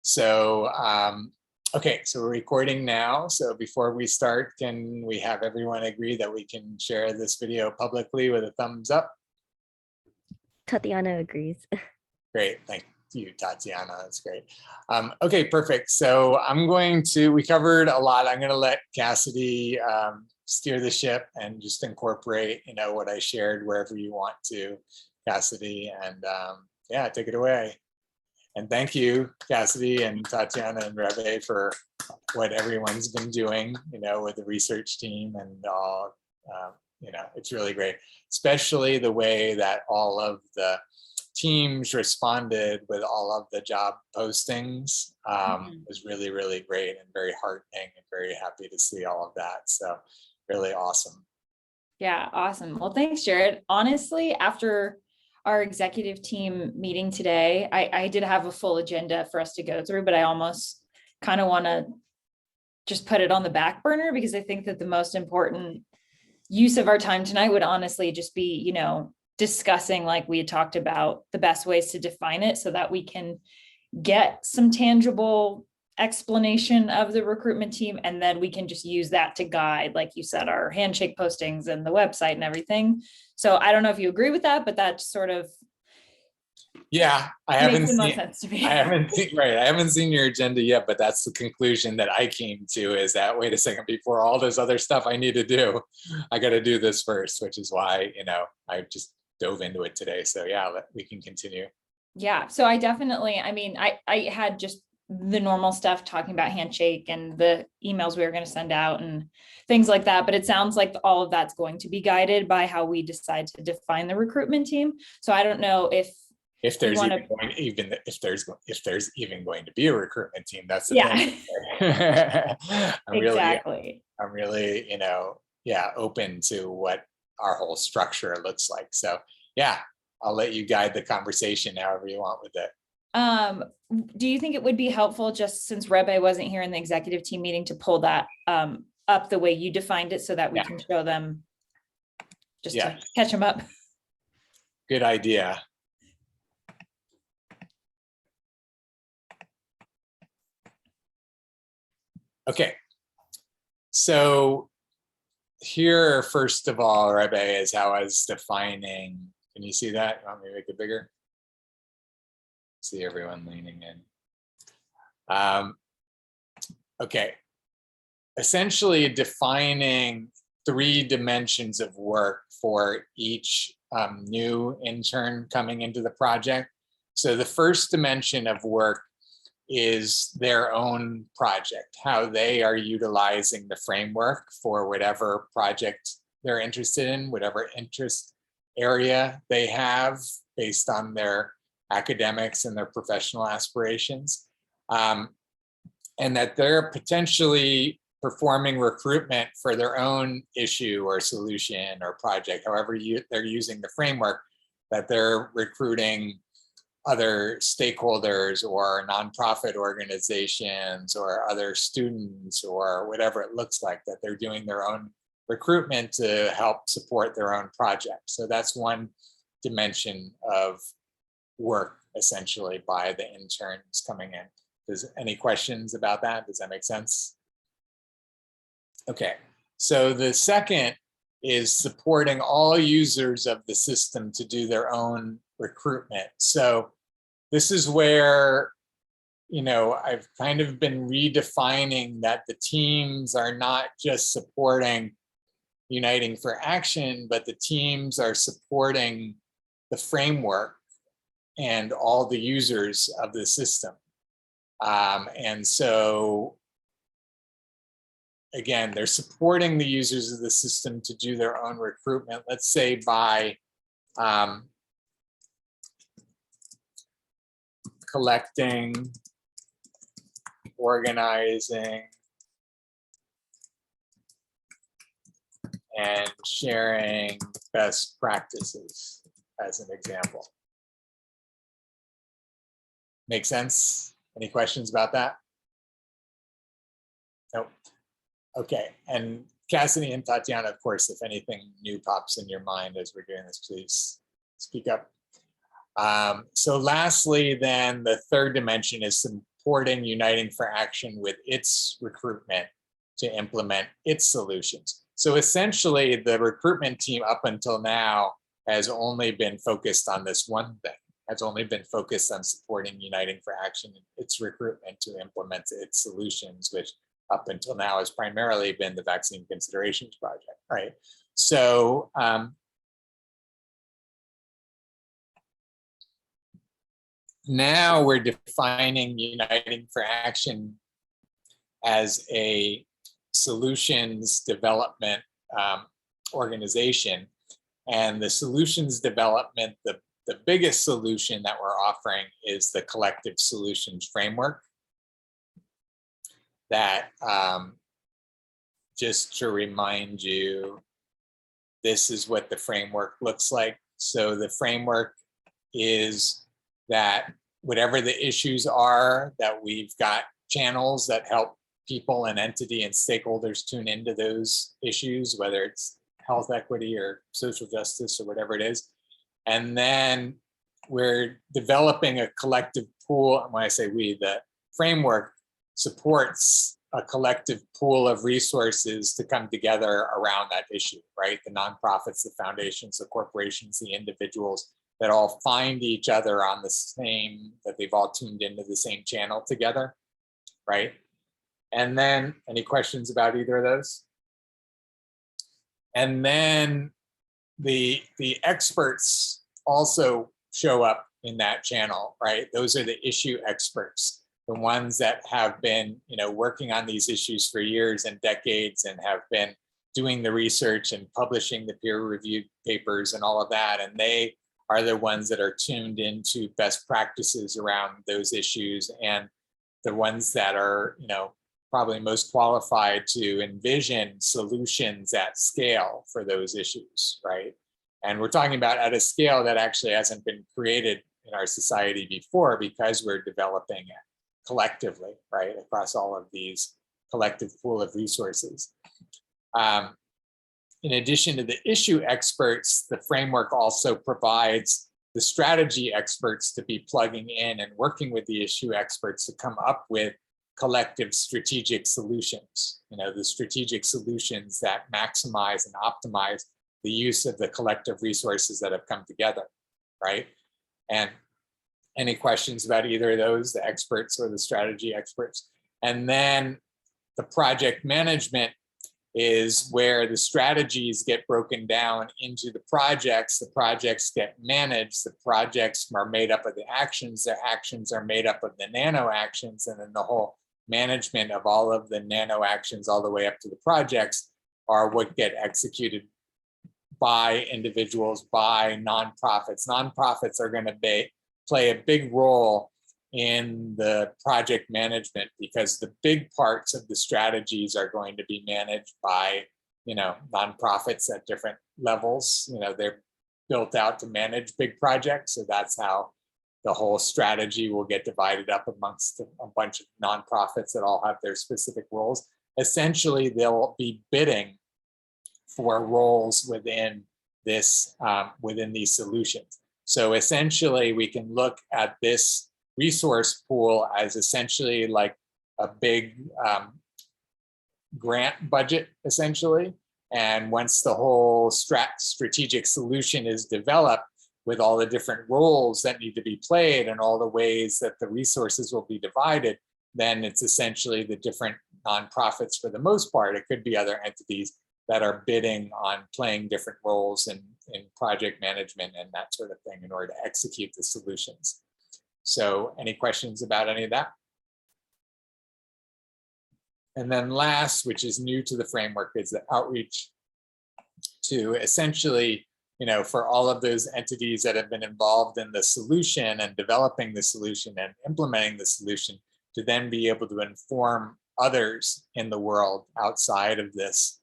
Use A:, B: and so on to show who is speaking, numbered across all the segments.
A: So, okay, so we're recording now. So before we start, can we have everyone agree that we can share this video publicly with a thumbs up?
B: Tatiana agrees.
A: Great, thank you, Tatiana, that's great. Okay, perfect. So we covered a lot. I'm gonna let Cassidy steer the ship and just incorporate, what I shared wherever you want to, Cassidy, and yeah, take it away. And thank you, Cassidy and Tatiana and Reve, for what everyone's been doing, with the research team and all. It's really great, especially the way that all of the teams responded with all of the job postings was really, really great and very heartening, and very happy to see all of that. So really awesome.
C: Yeah, awesome. Well, thanks, Jared. Honestly, after our executive team meeting today, I did have a full agenda for us to go through, but I almost kind of want to just put it on the back burner, because I think that the most important use of our time tonight would honestly just be, discussing, like we had talked about, the best ways to define it so that we can get some tangible explanation of the recruitment team, and then we can just use that to guide, like you said, our handshake postings and the website and everything. So I don't know if you agree with that, but that's sort of,
A: yeah, I haven't seen your agenda yet, but that's the conclusion that I came to, is that, wait a second, before all this other stuff I need to do, I got to do this first, which is why, I just dove into it today. So yeah, we can continue.
C: Yeah, so I definitely, I had just the normal stuff talking about handshake and the emails we were going to send out and things like that. But it sounds like all of that's going to be guided by how we decide to define the recruitment team. So I don't know if there's even going to be a recruitment team. That's the thing. I'm really, open to what our whole structure looks like. So yeah, I'll let you guide the conversation however you want with it. Do you think it would be helpful, just since Rebe wasn't here in the executive team meeting, to pull that up the way you defined it so that we can show them, just to catch them up?
A: Good idea. Okay, so here, first of all, Rebe, is how I was defining. Can you see that? You want me to make it bigger? See everyone leaning in. Okay, essentially defining 3 dimensions of work for each new intern coming into the project. So the first dimension of work is their own project, how they are utilizing the framework for whatever project they're interested in, whatever interest area they have based on their academics and their professional aspirations, and that they're potentially performing recruitment for their own issue or solution or project, however they're using the framework, that they're recruiting other stakeholders or nonprofit organizations or other students or whatever it looks like, that they're doing their own recruitment to help support their own project. So that's one dimension of work, essentially, by the interns coming in. Any questions about that? Does that make sense? Okay, so the second is supporting all users of the system to do their own recruitment. So this is where, I've kind of been redefining that the teams are not just supporting Uniting for Action, but the teams are supporting the framework and all the users of the system. And so, again, they're supporting the users of the system to do their own recruitment, let's say by collecting, organizing, and sharing best practices, as an example. Make sense? Any questions about that? Nope. Okay, and Cassidy and Tatiana, of course, if anything new pops in your mind as we're doing this, please speak up. So lastly, then the third dimension is supporting Uniting for Action with its recruitment to implement its solutions. So essentially the recruitment team up until now has only been focused on this one thing, has only been focused on supporting Uniting for Action and its recruitment to implement its solutions, which up until now has primarily been the Vaccine Considerations Project, right? So now we're defining Uniting for Action as a solutions development organization. And the solutions development, the biggest solution that we're offering is the collective solutions framework. That, just to remind you, this is what the framework looks like. So the framework is that whatever the issues are, that we've got channels that help people and entity and stakeholders tune into those issues, whether it's health equity or social justice or whatever it is. And then we're developing a collective pool. And when I say we, the framework supports a collective pool of resources to come together around that issue, right? The nonprofits, the foundations, the corporations, the individuals that all find each other on the same, that they've all tuned into the same channel together, right? And then any questions about either of those? And then the experts also show up in that channel, right? Those are the issue experts, the ones that have been, working on these issues for years and decades and have been doing the research and publishing the peer-reviewed papers and all of that. And they are the ones that are tuned into best practices around those issues and the ones that are, probably most qualified to envision solutions at scale for those issues, right? And we're talking about at a scale that actually hasn't been created in our society before because we're developing it collectively, right? Across all of these collective pool of resources. In addition to the issue experts, the framework also provides the strategy experts to be plugging in and working with the issue experts to come up with collective strategic solutions, the strategic solutions that maximize and optimize the use of the collective resources that have come together, right? And any questions about either of those, the experts or the strategy experts? And then the project management is where the strategies get broken down into the projects get managed, the projects are made up of the actions are made up of the nano actions, and then the whole management of all of the nano actions all the way up to the projects are what get executed by individuals, by nonprofits. Nonprofits are going to play a big role in the project management because the big parts of the strategies are going to be managed by, nonprofits at different levels. They're built out to manage big projects. So that's how the whole strategy will get divided up amongst a bunch of nonprofits that all have their specific roles. Essentially, they'll be bidding for roles within this, within these solutions. So essentially, we can look at this resource pool as essentially like a big grant budget, essentially. And once the whole strategic solution is developed with all the different roles that need to be played and all the ways that the resources will be divided, then it's essentially the different nonprofits for the most part. It could be other entities that are bidding on playing different roles in project management and that sort of thing in order to execute the solutions. So any questions about any of that? And then last, which is new to the framework, is the outreach to essentially, for all of those entities that have been involved in the solution and developing the solution and implementing the solution, to then be able to inform others in the world outside of this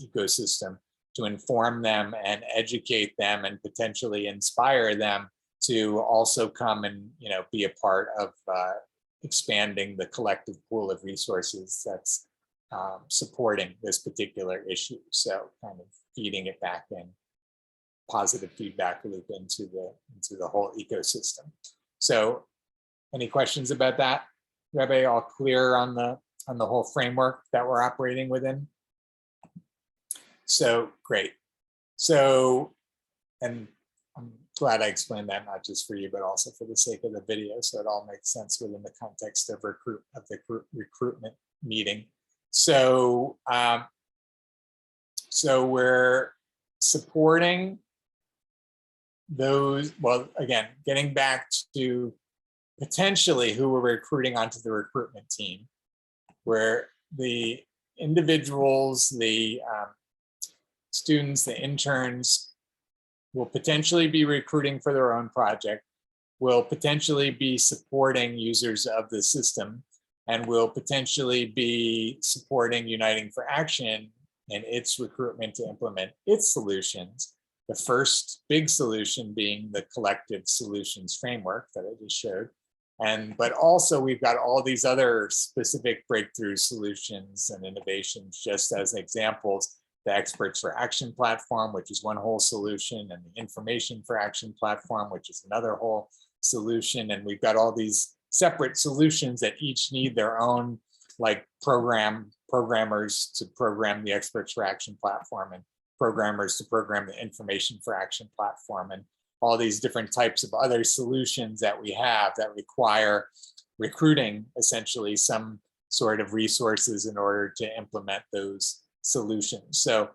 A: ecosystem, to inform them and educate them and potentially inspire them to also come and be a part of expanding the collective pool of resources that's supporting this particular issue. So kind of feeding it back in. positive feedback loop into the whole ecosystem. So any questions about that? Everybody all clear on the whole framework that we're operating within? So great. So, and I'm glad I explained that, not just for you, but also for the sake of the video, so it all makes sense within the context of the recruitment meeting. So, so we're supporting those, well, again, getting back to potentially who we're recruiting onto the recruitment team, where the individuals, the students, the interns will potentially be recruiting for their own project, will potentially be supporting users of the system, and will potentially be supporting Uniting for Action in its recruitment to implement its solutions. The first big solution being the collective solutions framework that I just showed. But also we've got all these other specific breakthrough solutions and innovations, just as examples: the Experts for Action platform, which is one whole solution, and the Information for Action platform, which is another whole solution. And we've got all these separate solutions that each need their own, like programmers to program the Experts for Action platform, and programmers to program the Information for Action platform, and all these different types of other solutions that we have that require recruiting essentially some sort of resources in order to implement those solutions. So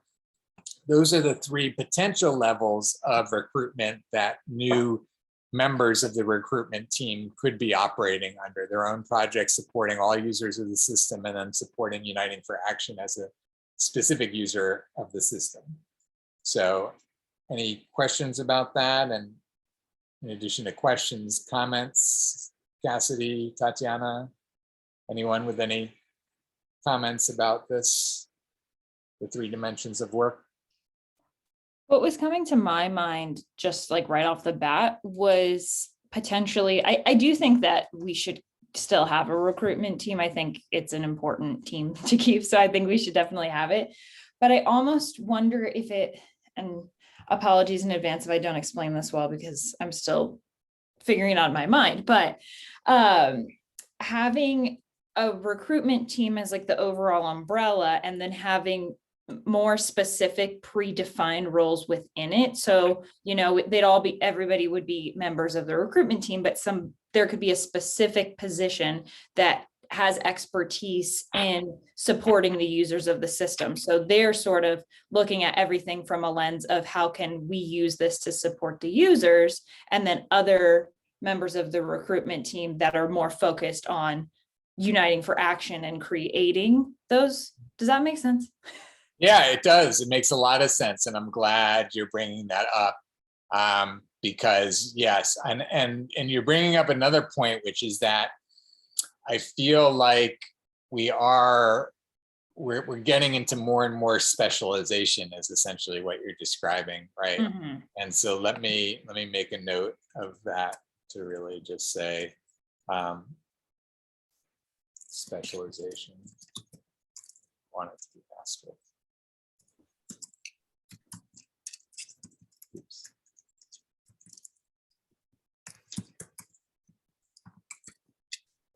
A: those are the three potential levels of recruitment that new members of the recruitment team could be operating under: their own project, supporting all users of the system, and then supporting Uniting for Action as a specific user of the system. So any questions about that? And in addition to questions, comments, Cassidy, Tatiana, anyone with any comments about this? The 3 dimensions of work?
C: What was coming to my mind, just like right off the bat, was potentially, I do think that we should still have a recruitment team. I think it's an important team to keep, so I think we should definitely have it. But I almost wonder if it, and apologies in advance if I don't explain this well, because I'm still figuring it out in my mind, but having a recruitment team as like the overall umbrella, and then having more specific predefined roles within it. So, you know, they'd all be, everybody would be members of the recruitment team, but there could be a specific position that has expertise in supporting the users of the system. So they're sort of looking at everything from a lens of how can we use this to support the users, and then other members of the recruitment team that are more focused on Uniting for Action and creating those. Does that make sense?
A: Yeah, it does. It makes a lot of sense, and I'm glad you're bringing that up, because yes, and you're bringing up another point, which is that I feel like we're getting into more and more specialization, is essentially what you're describing, right?
C: Mm-hmm.
A: And so let me make a note of that to really just say specialization. I want it to be faster. Oops.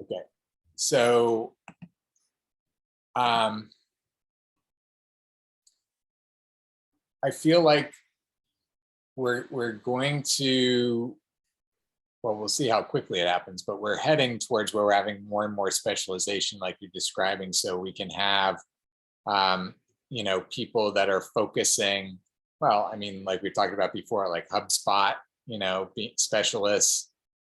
A: Okay, so I feel like we're going to, well, we'll see how quickly it happens, but we're heading towards where we're having more and more specialization, like you're describing, so we can have you know, people that are focusing, well, I mean, like we talked about before, like HubSpot, you know, specialists,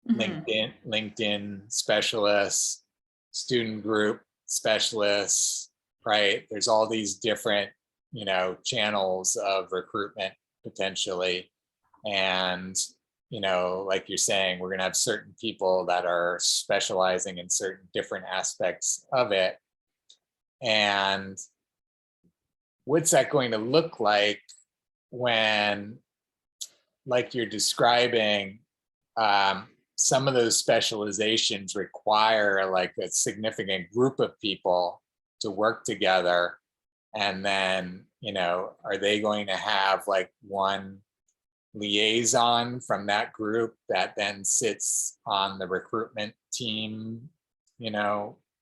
C: Mm-hmm.
A: LinkedIn specialists, student group specialists, right? There's all these different, you know, channels of recruitment potentially. And, you know, like you're saying, we're going to have certain people that are specializing in certain different aspects of it. And what's that going to look like when, like you're describing, some of those specializations require like a significant group of people to work together? And then, you know, are they going to have like one liaison from that group that then sits on the recruitment team,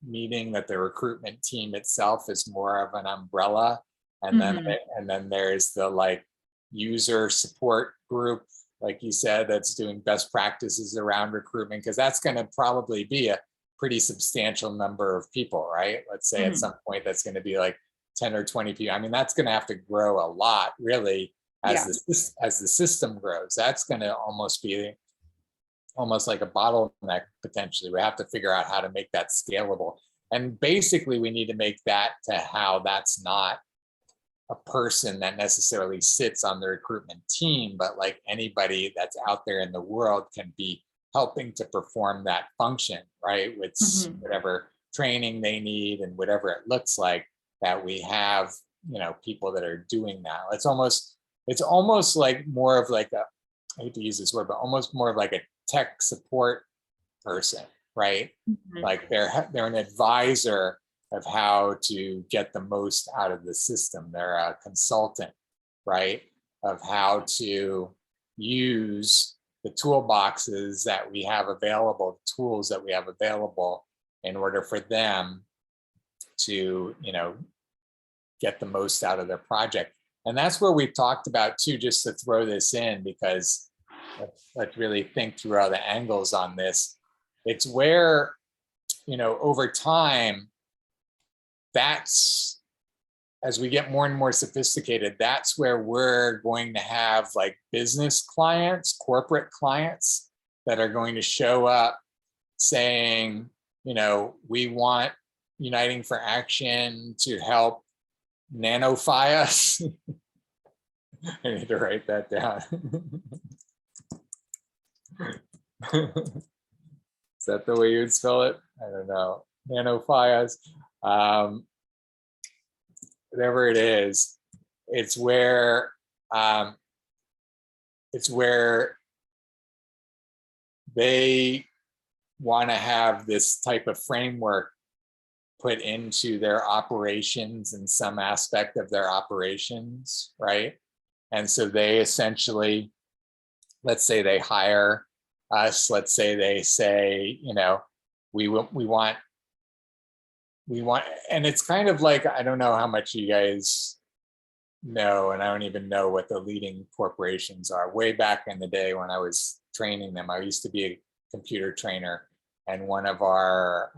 A: meeting, that the recruitment team itself is more of an umbrella. And then there's the like user support group, like you said, that's doing best practices around recruitment, because that's going to probably be a pretty substantial number of people, right? Let's say at some point that's going to be like 10 or 20 people. I mean, that's going to have to grow a lot, really, as the system grows. That's going to almost be almost like a bottleneck potentially. We have to figure out how to make that scalable. And basically, we need to make that to how that's not a person that necessarily sits on the recruitment team, but like anybody that's out there in the world can be helping to perform that function, right? With whatever training they need and whatever it looks like, that we have, people that are doing that. It's almost like more of like a, I hate to use this word, but almost more of like a tech support person, right? Like they're an advisor of how to get the most out of the system. They're a consultant, right? Of how to use the toolboxes that we have available, tools that we have available, in order for them to, get the most out of their project. And that's where we've talked about too, just to throw this in, because let's really think through all the angles on this. It's where, over time, that's, as we get more and more sophisticated, that's where we're going to have like business clients, corporate clients that are going to show up saying, we want Uniting for Action to help nanofy us. I need to write that down. Is that the way you would spell it? I don't know. Nanofy us. Whatever it is, it's where they want to have this type of framework put into their operations, in some aspect of their operations, right? And so they essentially, let's say they hire us, let's say they say, we want, and it's kind of like, I don't know how much you guys know, and I don't even know what the leading corporations are. Way back in the day when I was training them, I used to be a computer trainer, and one of our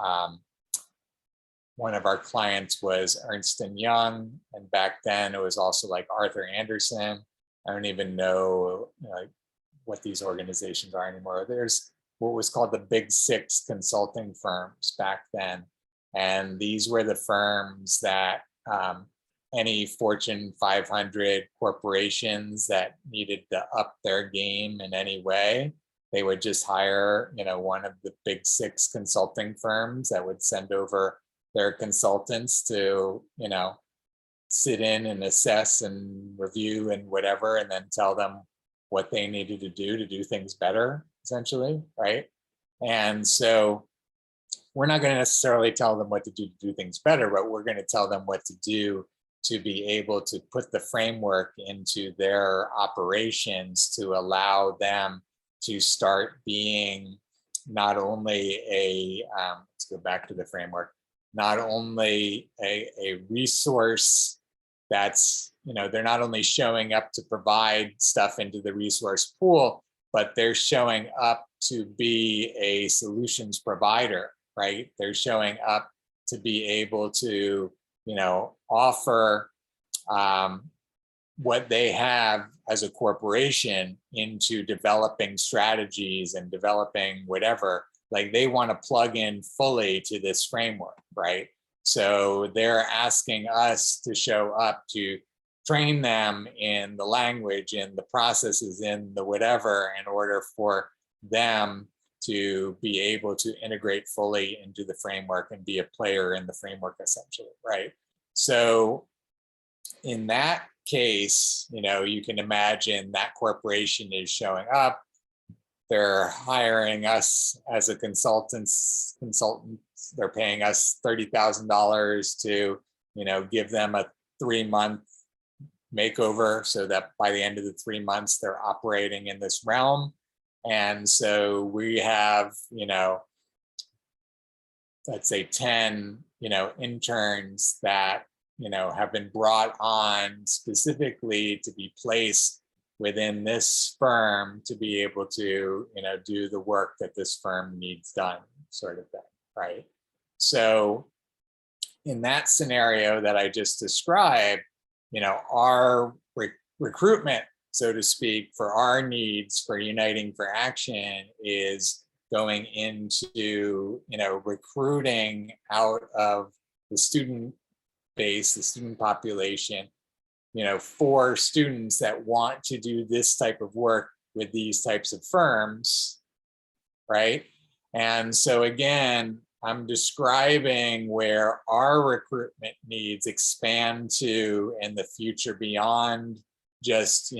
A: clients was Ernst & Young, and back then it was also like Arthur Andersen. I don't even know, what these organizations are anymore. There's what was called the Big Six consulting firms back then. And these were the firms that any Fortune 500 corporations that needed to up their game in any way, they would just hire, one of the Big Six consulting firms that would send over their consultants to, sit in and assess and review and whatever, and then tell them what they needed to do things better, essentially, right? And so we're not going to necessarily tell them what to do things better, but we're going to tell them what to do to be able to put the framework into their operations to allow them to start being not only let's go back to the framework, not only a resource that's, they're not only showing up to provide stuff into the resource pool, but they're showing up to be a solutions provider, right? They're showing up to be able to, offer what they have as a corporation into developing strategies and developing whatever. Like they want to plug in fully to this framework, right? So they're asking us to show up to train them in the language, in the processes, in the whatever, in order for them to be able to integrate fully into the framework and be a player in the framework, essentially, right? So in that case, you can imagine that corporation is showing up, they're hiring us as a consultant. They're paying us $30,000 to, give them a 3-month makeover so that by the end of the 3 months, they're operating in this realm. And so we have, let's say 10, interns that, have been brought on specifically to be placed within this firm to be able to, do the work that this firm needs done, sort of thing, right? So in that scenario that I just described, our recruitment, so to speak, for our needs for Uniting for Action is going into, recruiting out of the student base, the student population, for students that want to do this type of work with these types of firms, right? And so again, I'm describing where our recruitment needs expand to in the future beyond just,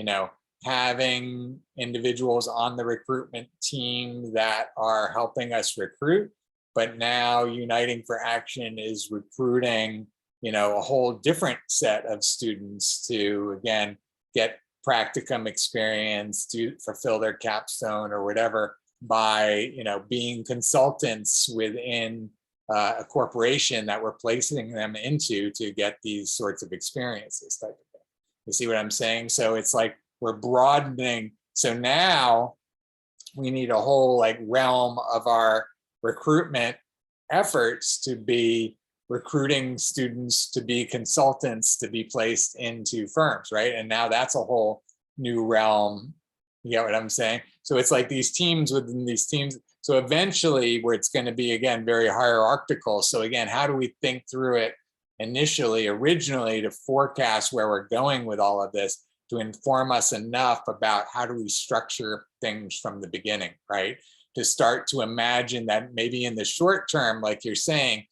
A: having individuals on the recruitment team that are helping us recruit, but now Uniting for Action is recruiting, a whole different set of students to, again, get practicum experience, to fulfill their capstone or whatever by, being consultants within a corporation that we're placing them into to get these sorts of experiences type of thing. You see what I'm saying? So it's like we're broadening. So now we need a whole realm of our recruitment efforts to be recruiting students to be consultants to be placed into firms, right? And now that's a whole new realm. You get what I'm saying? So it's like these teams within these teams. So eventually where it's going to be, again, very hierarchical. So again, how do we think through it originally to forecast where we're going with all of this to inform us enough about how do we structure things from the beginning, right? To start to imagine that maybe in the short term, like you're saying,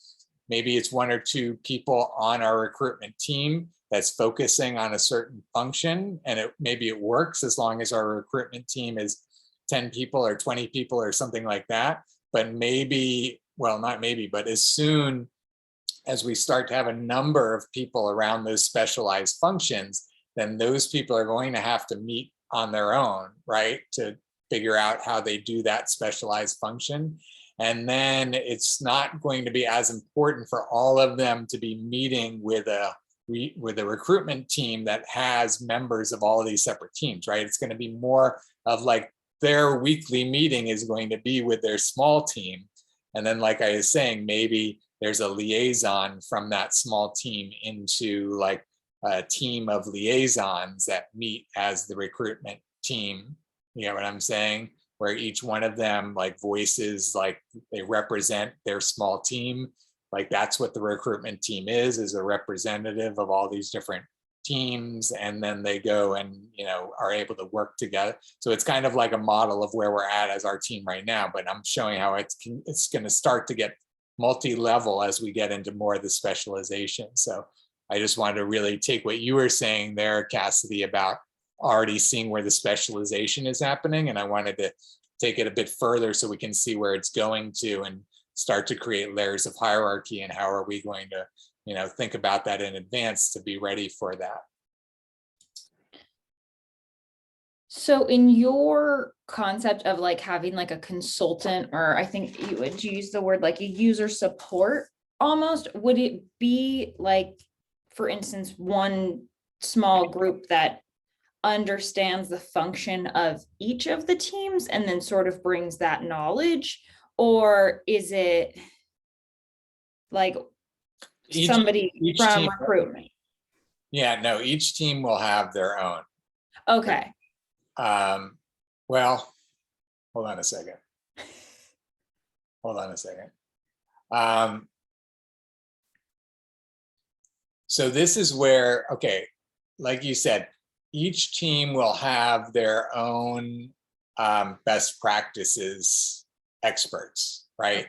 A: maybe it's 1 or 2 people on our recruitment team that's focusing on a certain function, and maybe it works as long as our recruitment team is 10 people or 20 people or something like that. But maybe, well, not maybe, but as soon as we start to have a number of people around those specialized functions, then those people are going to have to meet on their own, right? To figure out how they do that specialized function. And then it's not going to be as important for all of them to be meeting with a recruitment team that has members of all of these separate teams, right? It's going to be more of their weekly meeting is going to be with their small team. And then, like I was saying, maybe there's a liaison from that small team into a team of liaisons that meet as the recruitment team. You know what I'm saying? Where each one of them voices, they represent their small team. That's what the recruitment team is a representative of all these different teams. And then they go and, are able to work together. So it's kind of like a model of where we're at as our team right now, but I'm showing how it's going to start to get multi-level as we get into more of the specialization. So I just wanted to really take what you were saying there, Cassidy, about already seeing where the specialization is happening. And I wanted to take it a bit further so we can see where it's going to and start to create layers of hierarchy. And how are we going to, think about that in advance to be ready for that.
C: So in your concept of having a consultant, or I think you would use the word a user support almost, would it be for instance, one small group that understands the function of each of the teams and then sort of brings that knowledge? Or is it somebody from
A: team,
C: recruitment?
A: Yeah, no, each team will have their own.
C: Okay.
A: Well, hold on a second. So this is where, okay, like you said, each team will have their own best practices experts, right?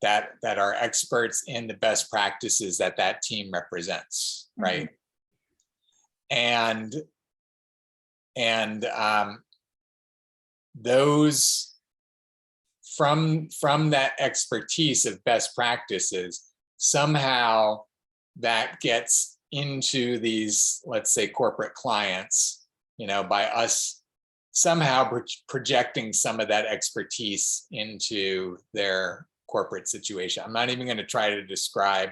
A: That are experts in the best practices that team represents, right? Mm-hmm. And those from that expertise of best practices, somehow that gets into these, let's say, corporate clients, by us somehow projecting some of that expertise into their corporate situation. I'm not even going to try to describe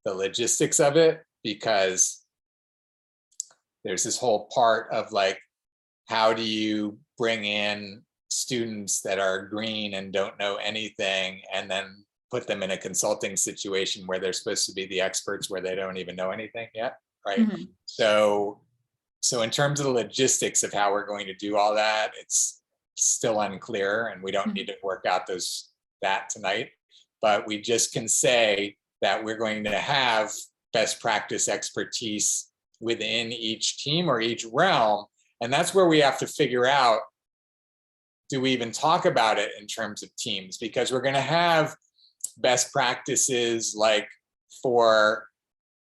A: the logistics of it, because there's this whole part of like, how do you bring in students that are green and don't know anything, and then put them in a consulting situation where they're supposed to be the experts where they don't even know anything yet, right?
C: Mhm.
A: So in terms of the logistics of how we're going to do all that, it's still unclear, and we don't need to work out that tonight, but we just can say that we're going to have best practice expertise within each team or each realm. And that's where we have to figure out, do we even talk about it in terms of teams? Because we're going to have best practices like for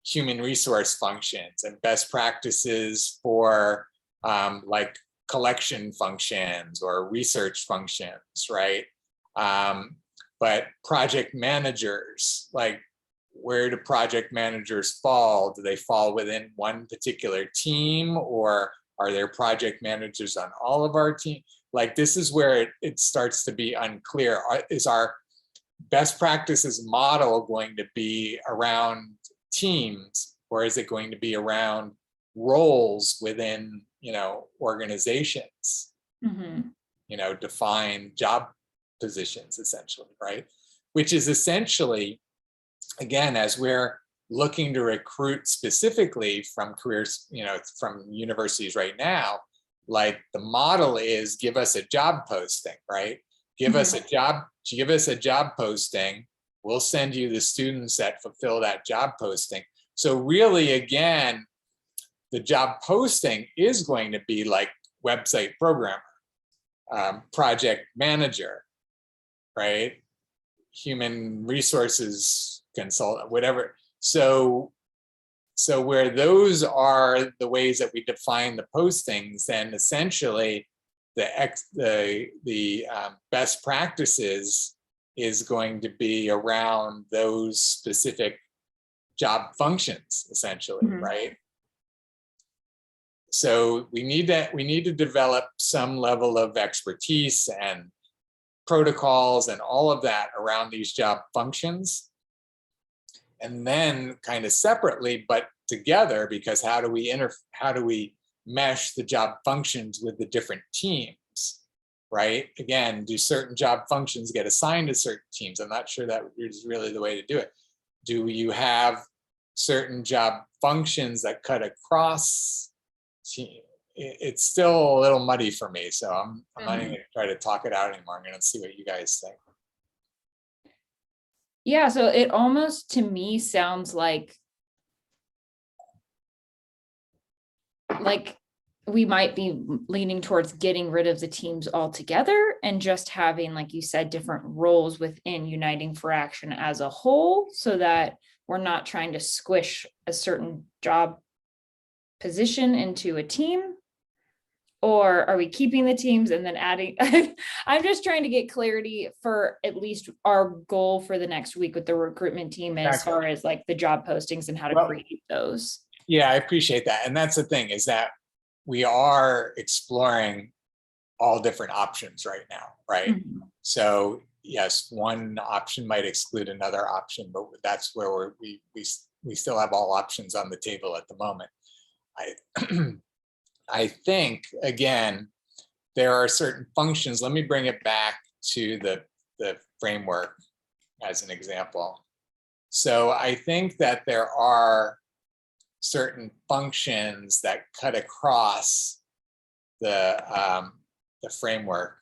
A: human resource functions, and best practices for like collection functions or research functions, right? But project managers, like, where do project managers fall? Do they fall within one particular team, or are there project managers on all of our team? Like, this is where it starts to be unclear. Is our best practices model going to be around teams, or is it going to be around roles within, organizations,
C: Mhm.
A: defined job positions, essentially, right? Which is essentially, again, as we're looking to recruit specifically from careers, from universities right now, like the model is, give us a job posting, right? Give us a job posting. We'll send you the students that fulfill that job posting. So really, again, the job posting is going to be like website programmer, project manager, right? Human resources consultant, whatever. So where those are the ways that we define the postings, then essentially the best practices is going to be around those specific job functions, essentially, right? So we need to develop some level of expertise and protocols and all of that around these job functions. And then kind of separately, but together, because how do we mesh the job functions with the different teams, right? Again, do certain job functions get assigned to certain teams? I'm not sure that is really the way to do it. Do you have certain job functions that cut across team? It's still a little muddy for me, so I'm not even going to try to talk it out anymore. I'm going to see what you guys think.
C: Yeah, so it almost to me sounds like we might be leaning towards getting rid of the teams altogether and just having, like you said, different roles within Uniting for Action as a whole, so that we're not trying to squish a certain job position into a team. Or are we keeping the teams and then adding? I'm just trying to get clarity for at least our goal for the next week with the recruitment team, as far as like the job postings and how to create those.
A: Yeah, I appreciate that. And that's the thing, is that we are exploring all different options right now, right? So yes, one option might exclude another option, but that's where we still have all options on the table at the moment. I think, again, there are certain functions. Let me bring it back to the framework as an example. So I think that there are certain functions that cut across the framework.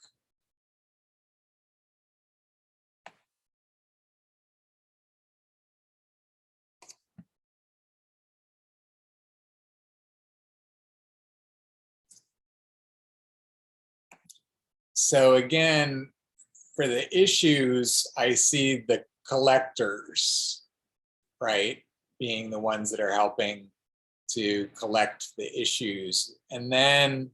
A: So again, for the issues, I see the collectors, right, being the ones that are helping to collect the issues. And then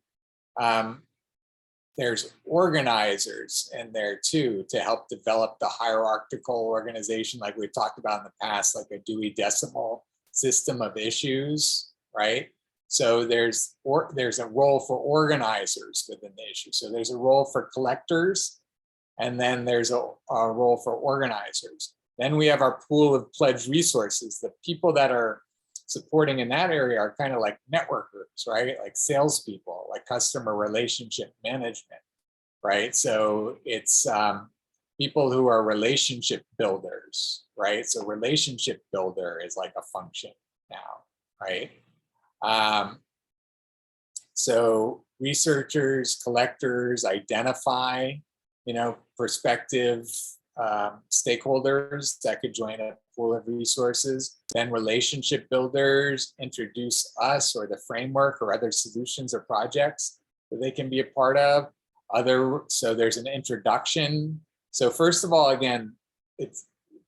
A: there's organizers in there too, to help develop the hierarchical organization, like we've talked about in the past, like a Dewey Decimal system of issues, right? So there's a role for organizers within the issue. So there's a role for collectors, and then there's a role for organizers. Then we have our pool of pledged resources. The people that are supporting in that area are kind of like networkers, right? Like salespeople, like customer relationship management, right? So it's people who are relationship builders, right? So relationship builder is like a function now, right? So researchers, collectors identify, prospective stakeholders that could join a pool of resources. Then relationship builders introduce us or the framework or other solutions or projects that they can be a part of. So there's an introduction. So first of all, again,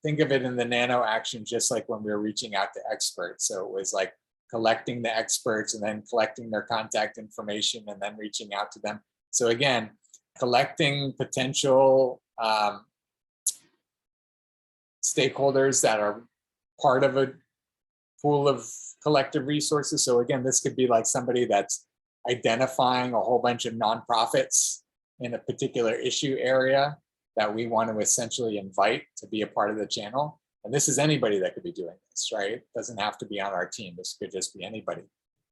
A: think of it in the nano action, just like when we were reaching out to experts. So it was like collecting the experts and then collecting their contact information and then reaching out to them. So again, collecting potential stakeholders that are part of a pool of collective resources. So again, this could be like somebody that's identifying a whole bunch of nonprofits in a particular issue area that we want to essentially invite to be a part of the channel. And this is anybody that could be doing this, right? It doesn't have to be on our team. This could just be anybody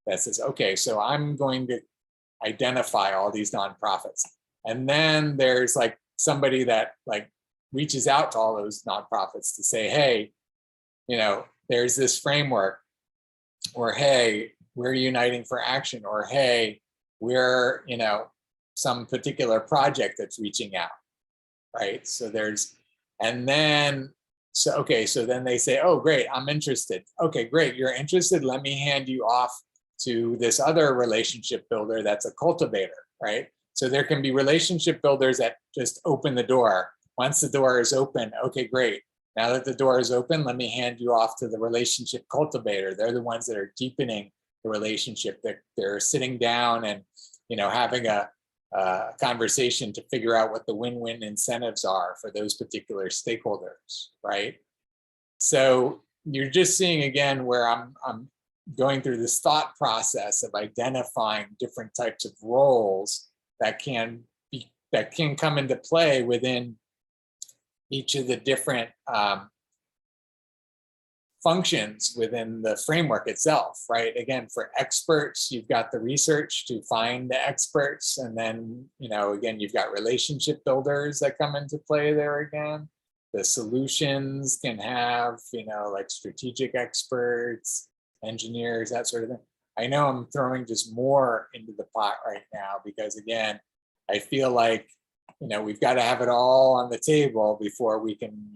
A: that says, okay, so I'm going to identify all these nonprofits. And then there's like somebody that like reaches out to all those nonprofits to say, hey, there's this framework, or hey, we're uniting for action, or hey, we're, some particular project that's reaching out, right? So so then they say, oh, great, I'm interested. Okay, great, you're interested. Let me hand you off to this other relationship builder that's a cultivator, right? So there can be relationship builders that just open the door. Once the door is open, okay, great. Now that the door is open, let me hand you off to the relationship cultivator. They're the ones that are deepening the relationship. They're sitting down and having a conversation to figure out what the win-win incentives are for those particular stakeholders, right? So you're just seeing again where I'm going through this thought process of identifying different types of roles that can come into play within each of the different functions within the framework itself, right? Again, for experts, you've got the research to find the experts. And then, again, you've got relationship builders that come into play there again. The solutions can have, like strategic experts, engineers, that sort of thing. I know I'm throwing just more into the pot right now because, again, I feel like we've got to have it all on the table before we can,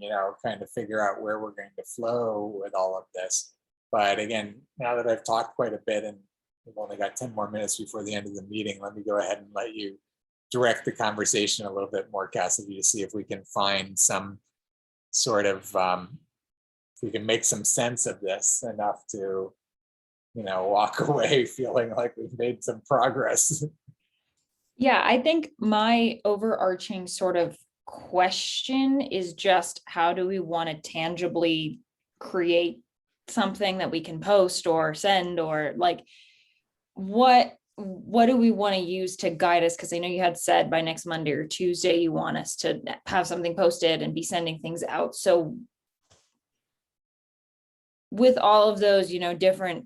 A: kind of figure out where we're going to flow with all of this. But again, now that I've talked quite a bit and we've only got 10 more minutes before the end of the meeting, let me go ahead and let you direct the conversation a little bit more, Cassidy, to see if we can find some sort of, if we can make some sense of this enough to, walk away feeling like we've made some progress.
C: Yeah, I think my overarching sort of question is just how do we want to tangibly create something that we can post or send, or like what do we want to use to guide us? Because I know you had said by next Monday or Tuesday you want us to have something posted and be sending things out. So with all of those, different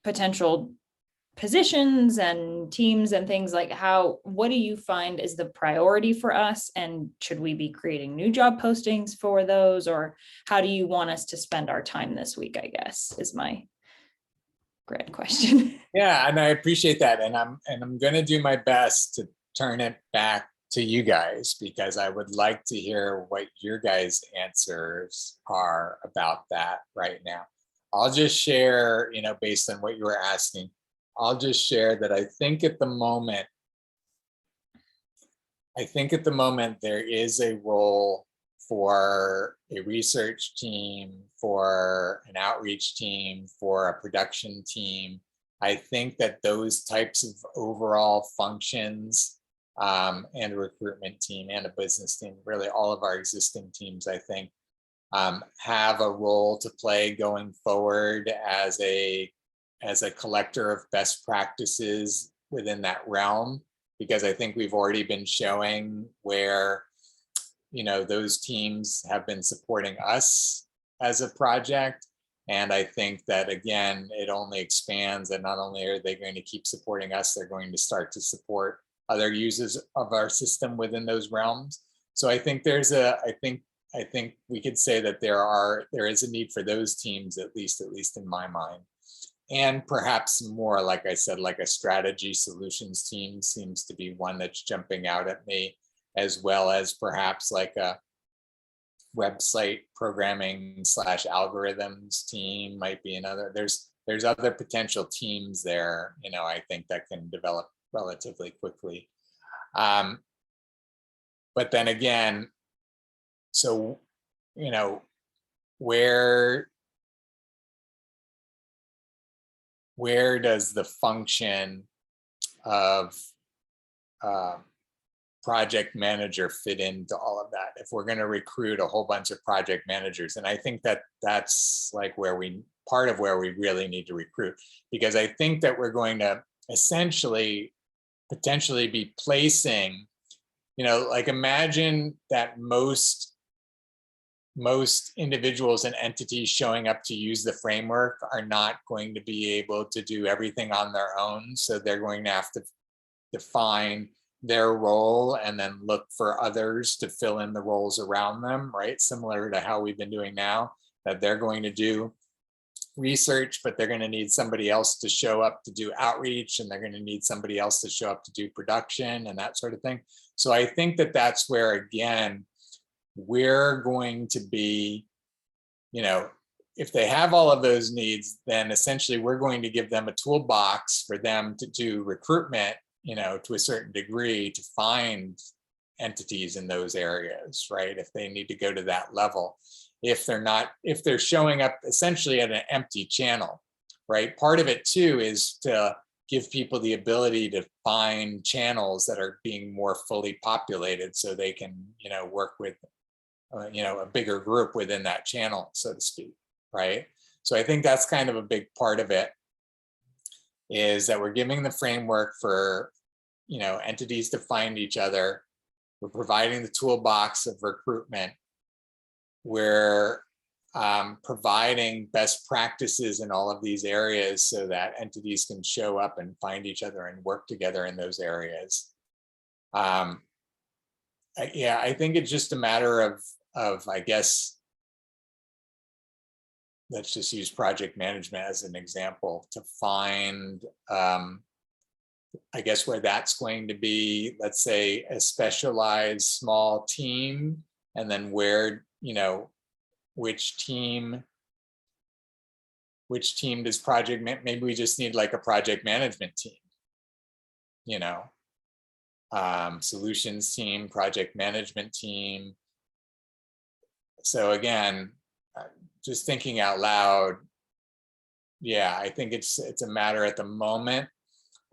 C: potential positions and teams and things, like what do you find is the priority for us, and should we be creating new job postings for those, or how do you want us to spend our time this week, I guess, is my grand question.
A: Yeah, and I appreciate that, and I'm going to do my best to turn it back to you guys, because I would like to hear what your guys' answers are about that right now. I'll just share, based on what you were asking, I'll just share that I think at the moment there is a role for a research team, for an outreach team, for a production team. I think that those types of overall functions, and a recruitment team and a business team, really all of our existing teams, I think have a role to play going forward as a collector of best practices within that realm, because I think we've already been showing where, you know, those teams have been supporting us as a project. And I think that, again, it only expands, and not only are they going to keep supporting us, they're going to start to support other users of our system within those realms. So I think there's I think we could say that there is a need for those teams, at least in my mind. And perhaps more, like I said, like a strategy solutions team seems to be one that's jumping out at me, as well as perhaps like a website programming / algorithms team might be another. There's other potential teams there, you know, I think that can develop relatively quickly. But then again, so, you know, where does the function of project manager fit into all of that? If we're going to recruit a whole bunch of project managers, and I think that that's like part of where we really need to recruit, because I think that we're going to essentially potentially be placing, you know, like imagine that most individuals and entities showing up to use the framework are not going to be able to do everything on their own. So they're going to have to define their role and then look for others to fill in the roles around them, right? Similar to how we've been doing now, that they're going to do research, but they're going to need somebody else to show up to do outreach, and they're going to need somebody else to show up to do production and that sort of thing. So I think that that's where, again, we're going to be, you know, if they have all of those needs, then essentially we're going to give them a toolbox for them to do recruitment, you know, to a certain degree, to find entities in those areas, right? If they need to go to that level, if they're showing up essentially at an empty channel, right? Part of it too is to give people the ability to find channels that are being more fully populated, so they can, you know, work with, you know, a bigger group within that channel, so to speak, right? So I think that's kind of a big part of it, is that we're giving the framework for, you know, entities to find each other. We're providing the toolbox of recruitment. We're providing best practices in all of these areas so that entities can show up and find each other and work together in those areas. Yeah, I think it's just a matter of, I guess, let's just use project management as an example to find, I guess, where that's going to be, let's say, a specialized small team, and then where, you know, which team does project, maybe we just need like a project management team, you know, solutions team, project management team. So again, just thinking out loud, yeah, I think it's a matter at the moment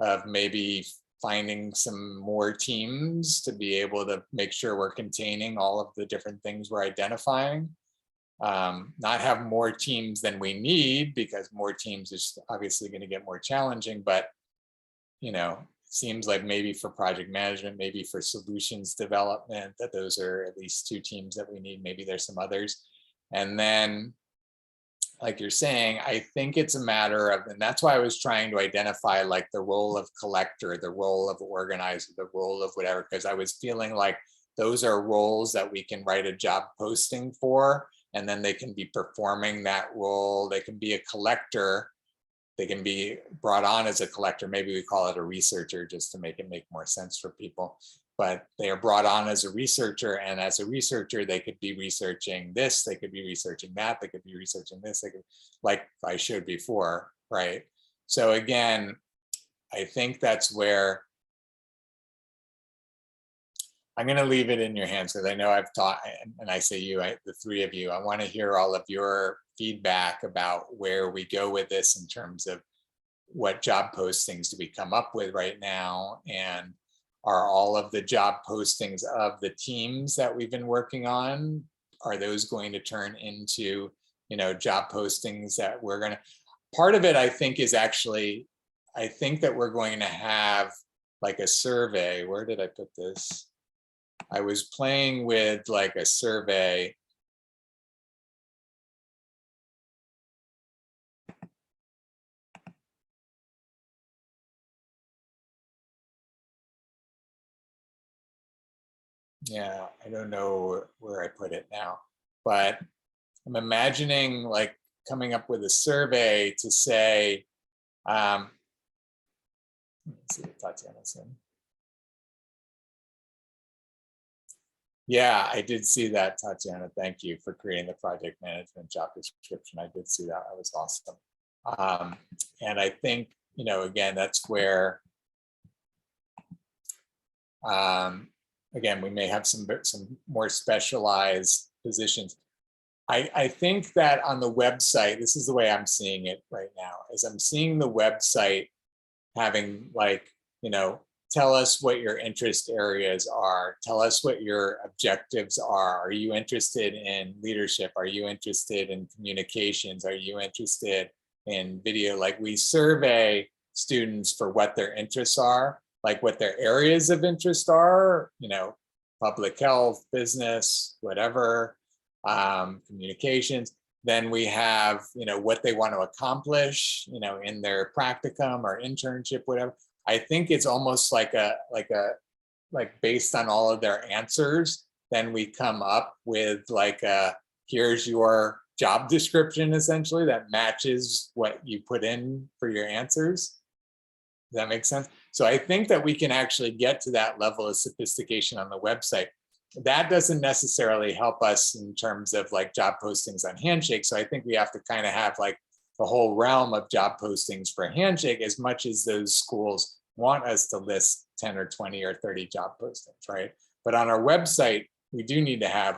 A: of maybe finding some more teams to be able to make sure we're containing all of the different things we're identifying. Not have more teams than we need, because more teams is obviously going to get more challenging, but, you know, it seems like maybe for project management, maybe for solutions development, that those are at least 2 teams that we need. Maybe there's some others. And then, like you're saying, I think it's a matter of, and that's why I was trying to identify like the role of collector, the role of organizer, the role of whatever, because I was feeling like those are roles that we can write a job posting for, and then they can be performing that role. They can be a collector. They can be brought on as a collector. Maybe we call it a researcher just to make it make more sense for people. But they are brought on as a researcher, and as a researcher, they could be researching this, they could be researching that, they could be researching this, they could, like I showed before, right? So again, I think that's where I'm going to leave it in your hands, because I know I've taught, and I say you, the 3 of you, I want to hear all of your feedback about where we go with this in terms of what job postings do we come up with right now, and are all of the job postings of the teams that we've been working on are those going to turn into, job postings that we're going to, part of it, I think, is actually, I think that we're going to have like a survey. Where did I put this? I was playing with like a survey. Yeah, I don't know where I put it now, but I'm imagining like coming up with a survey to say, let's see what Tatiana's in. Yeah, I did see that, Tatiana. Thank you for creating the project management job description. I did see that. That was awesome. And I think, again, that's where, again, we may have some more specialized positions. I think that on the website, this is the way I'm seeing it right now, is I'm seeing the website having like, tell us what your interest areas are. Tell us what your objectives are. Are you interested in leadership? Are you interested in communications? Are you interested in video? Like, we survey students for what their interests are, like what their areas of interest are, public health, business, whatever, communications. Then we have, what they want to accomplish, in their practicum or internship, whatever. I think it's almost like based on all of their answers, then we come up with like here's your job description essentially that matches what you put in for your answers. Does that make sense? So I think that we can actually get to that level of sophistication on the website. That doesn't necessarily help us in terms of like job postings on Handshake. So I think we have to kind of have like the whole realm of job postings for Handshake, as much as those schools want us to list 10 or 20 or 30 job postings, right? But on our website, we do need to have,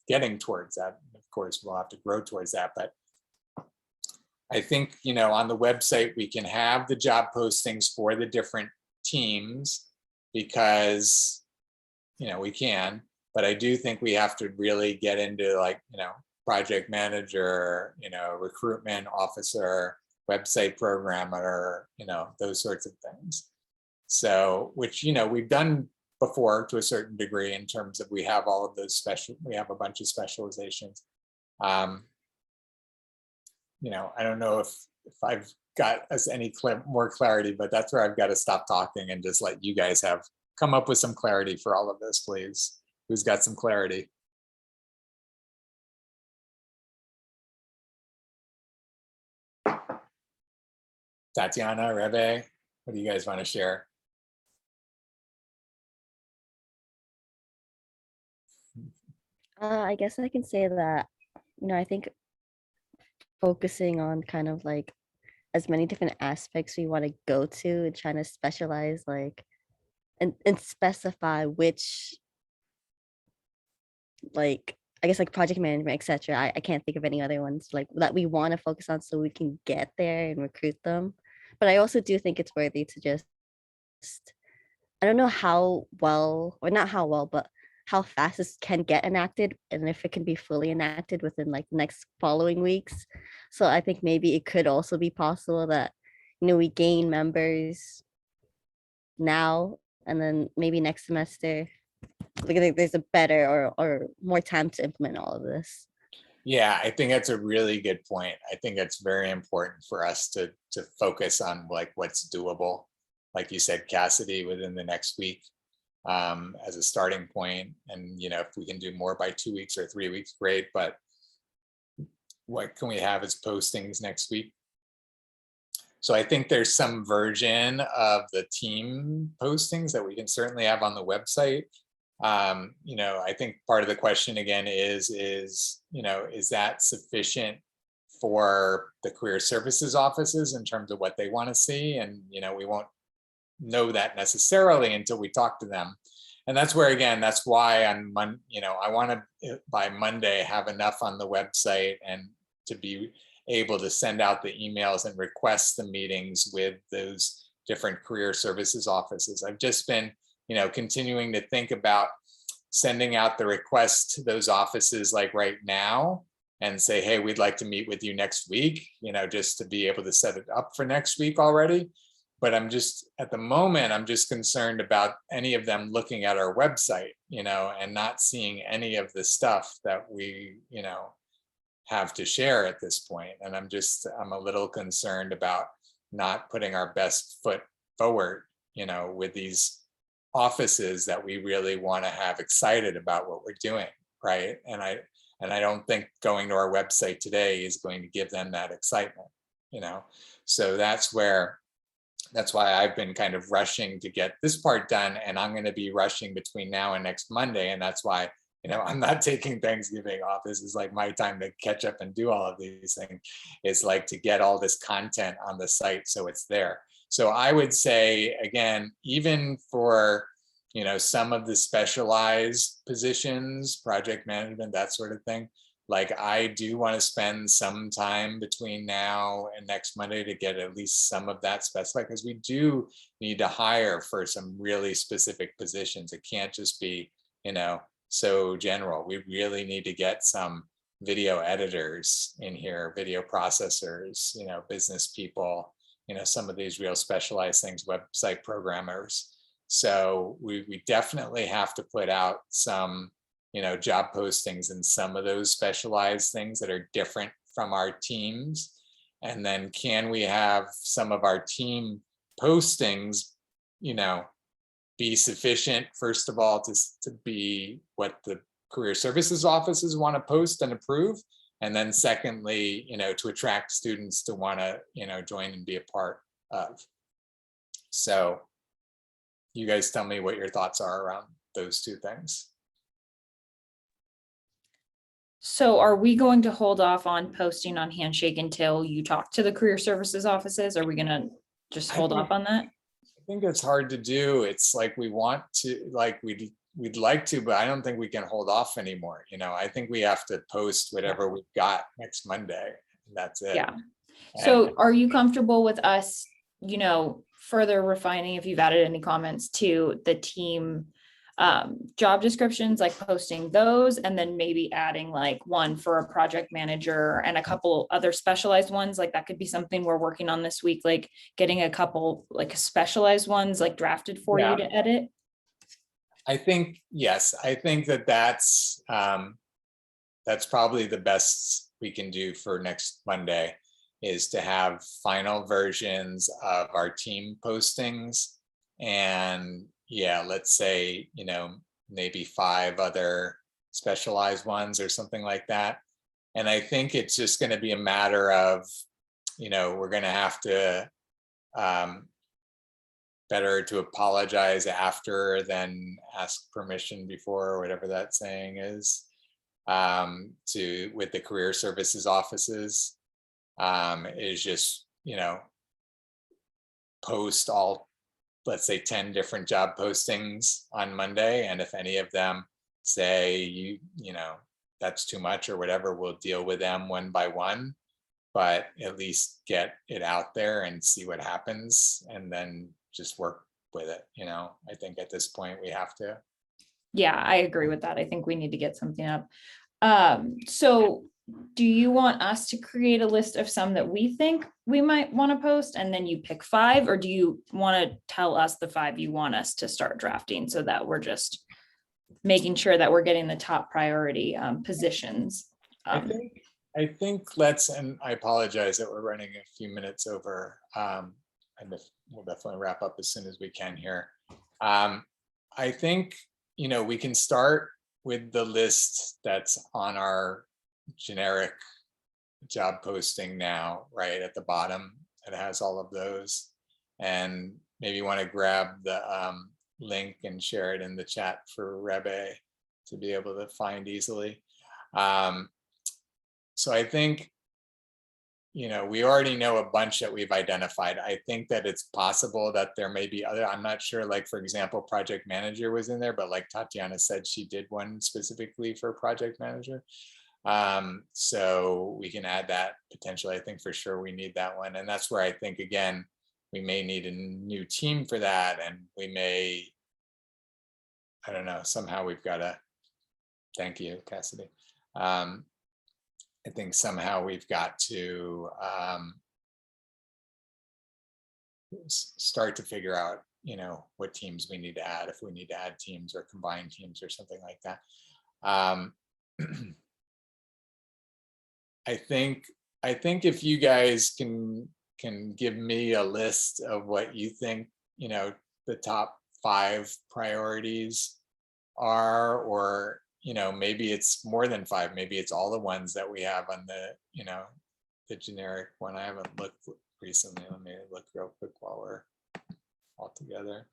A: getting towards that. Of course, we'll have to grow towards that. But I think, on the website, we can have the job postings for the different teams because, we can. But I do think we have to really get into like, project manager, recruitment officer, website programmer, those sorts of things. So, which, we've done before to a certain degree in terms of we have all of those we have a bunch of specializations. I don't know if I've got us any more clarity, but that's where I've got to stop talking and just let you guys come up with some clarity for all of this, please. Who's got some clarity? Tatiana, Rebe, what do you guys want to share?
B: I guess I can say that, I think focusing on kind of like as many different aspects we want to go to and trying to specialize like and specify which like I guess like project management, etc. I can't think of any other ones like that we want to focus on so we can get there and recruit them. But I also do think it's worthy to just I don't know how well, or not how well, but how fast this can get enacted and if it can be fully enacted within like next following weeks. So I think maybe it could also be possible that, we gain members now and then maybe next semester like there's a better or more time to implement all of this.
A: Yeah, I think that's a really good point. I think it's very important for us to focus on like what's doable. Like you said, Cassidy, within the next week as a starting point. And, if we can do more by 2 weeks or 3 weeks, great. But what can we have as postings next week? So I think there's some version of the team postings that we can certainly have on the website. I think part of the question again is that sufficient for the career services offices in terms of what they want to see? And, we won't know that necessarily until we talk to them. And that's where, again, that's why I want to by Monday have enough on the website and to be able to send out the emails and request the meetings with those different career services offices. I've just been, continuing to think about sending out the request to those offices like right now and say, hey, we'd like to meet with you next week, just to be able to set it up for next week already. But I'm just, at the moment, I'm just concerned about any of them looking at our website, and not seeing any of the stuff that we, have to share at this point. And I'm a little concerned about not putting our best foot forward, with these offices that we really want to have excited about what we're doing, right? And I don't think going to our website today is going to give them that excitement, So that's why I've been kind of rushing to get this part done, and I'm going to be rushing between now and next Monday. And that's why, I'm not taking Thanksgiving off. This is like my time to catch up and do all of these things. It's like to get all this content on the site so it's there. So I would say, again, even for, some of the specialized positions, project management, that sort of thing, like I do want to spend some time between now and next Monday to get at least some of that specified, because we do need to hire for some really specific positions. It can't just be, so general. We really need to get some video editors in here, video processors, business people, some of these real specialized things, website programmers. So we definitely have to put out some, job postings and some of those specialized things that are different from our teams. And then can we have some of our team postings, be sufficient, first of all, to be what the career services offices want to post and approve. And then secondly, to attract students to want to, join and be a part of. So you guys tell me what your thoughts are around those two things.
C: So are we going to hold off on posting on Handshake until you talk to the career services offices? Are we going to just hold off on that?
A: I think it's hard to do. It's like we want to, like we'd like to, but I don't think we can hold off anymore. I think we have to post whatever we've got next Monday. And that's it.
C: Yeah. So are you comfortable with us, further refining, if you've added any comments to the team job descriptions, like posting those, and then maybe adding like one for a project manager and a couple other specialized ones? Like that could be something we're working on this week, like getting a couple like specialized ones like drafted for you to edit.
A: I think, yes, I think that's probably the best we can do for next Monday, is to have final versions of our team postings. And let's say, maybe 5 other specialized ones or something like that. And I think it's just going to be a matter of, we're going to have to, better to apologize after than ask permission before, or whatever that saying is, with the career services offices, is just, post all, let's say 10 different job postings on Monday. And if any of them say, that's too much or whatever, we'll deal with them one by one, but at least get it out there and see what happens, and then just work with it. I think at this point we have to.
C: Yeah, I agree with that. I think we need to get something up. So do you want us to create a list of some that we think we might want to post, and then you pick 5, or do you want to tell us the 5 you want us to start drafting, so that we're just making sure that we're getting the top priority positions?
A: I think let's, and I apologize that we're running a few minutes over. And we'll definitely wrap up as soon as we can here. I think, we can start with the list that's on our generic job posting now, right at the bottom. It has all of those, and maybe you want to grab the link and share it in the chat for Rebe to be able to find easily. So I think, we already know a bunch that we've identified. I think that it's possible that there may be other, I'm not sure, like for example, project manager was in there, but like Tatiana said, she did one specifically for project manager. So we can add that potentially. I think for sure we need that one. And that's where I think, again, we may need a new team for that. And we may, I don't know, somehow we've got to Thank you, Cassidy. I think somehow we've got to start to figure out, what teams we need to add, if we need to add teams or combine teams or something like that. I think if you guys can give me a list of what you think, the top 5 priorities are, or maybe it's more than 5, maybe it's all the ones that we have on the the generic one. I haven't looked recently. Let me look real quick while we're all together.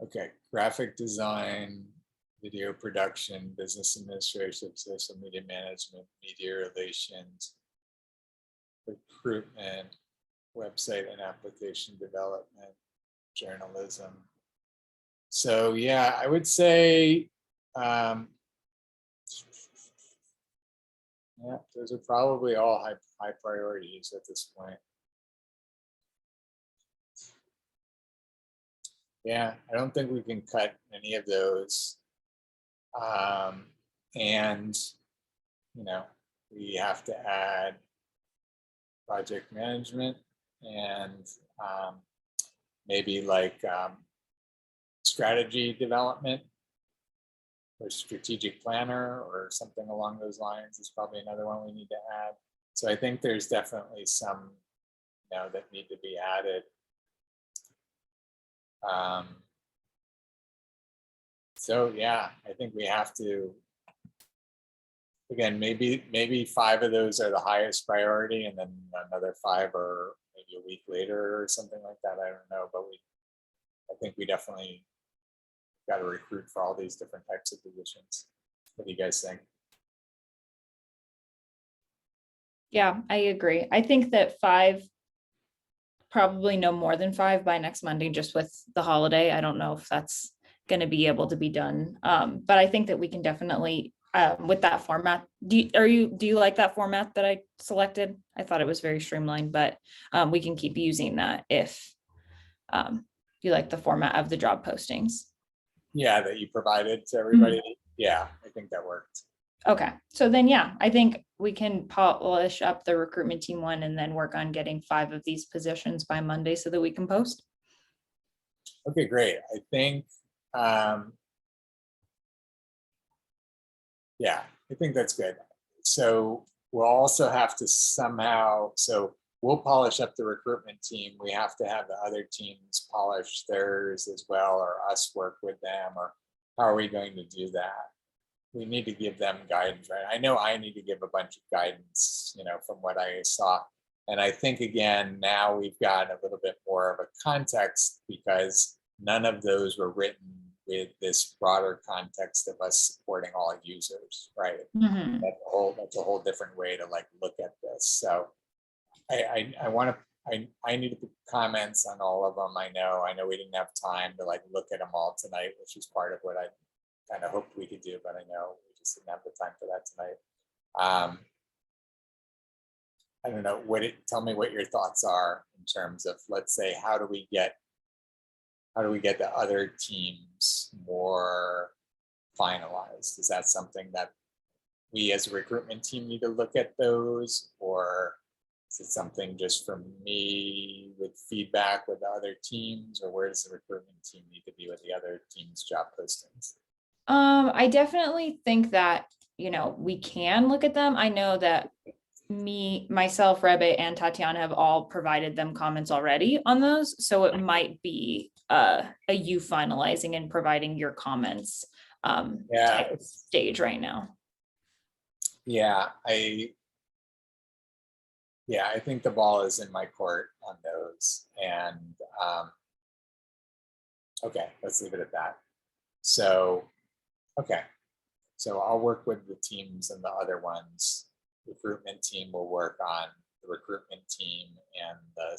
A: Okay, graphic design, video production, business administration, social media management, media relations, recruitment, website and application development, journalism. So yeah, I would say, yeah, those are probably all high priorities at this point. Yeah, I don't think we can cut any of those. And, we have to add project management and maybe like strategy development or strategic planner or something along those lines is probably another one we need to add. So I think there's definitely some, that need to be added. So yeah, I think we have to, again, maybe 5 of those are the highest priority, and then another 5 are maybe a week later or something like that. I don't know, but I think we definitely got to recruit for all these different types of positions. What do you guys think?
C: Yeah, I agree. I think that 5, probably no more than 5 by next Monday, just with the holiday. I don't know if that's going to be able to be done. But I think that we can definitely, with that format. Do you like that format that I selected? I thought it was very streamlined, but we can keep using that if you like the format of the job postings.
A: Yeah, that you provided to everybody. Yeah, I think that worked.
C: Okay, so then, yeah, I think we can polish up the recruitment team one and then work on getting 5 of these positions by Monday so that we can post.
A: Okay, great. I think, yeah, I think that's good. So we'll also have to somehow, so we'll polish up the recruitment team. We have to have the other teams polish theirs as well, or us work with them, or how are we going to do that? We need to give them guidance, right? I know I need to give a bunch of guidance, from what I saw. And I think, again, now we've got a little bit more of a context because none of those were written with this broader context of us supporting all users, right?
C: Mhm.
A: That's a whole different way to look at this. So I need to put comments on all of them. I know we didn't have time to look at them all tonight, which is part of what I kind of hoped we could do, but I know we just didn't have the time for that tonight. I don't know, tell me what your thoughts are in terms of, let's say, how do we get the other teams more finalized? Is that something that we as a recruitment team need to look at those, or is it something just from me with feedback with the other teams, or where does the recruitment team need to be with the other teams' job postings?
C: I definitely think that, we can look at them. I know that myself, Rebe, and Tatiana have all provided them comments already on those. So it might be you finalizing and providing your comments type of stage right now.
A: Yeah, I think the ball is in my court on those. And okay, let's leave it at that. So, okay. So I'll work with the teams and the other ones. Recruitment team will work on the recruitment team and the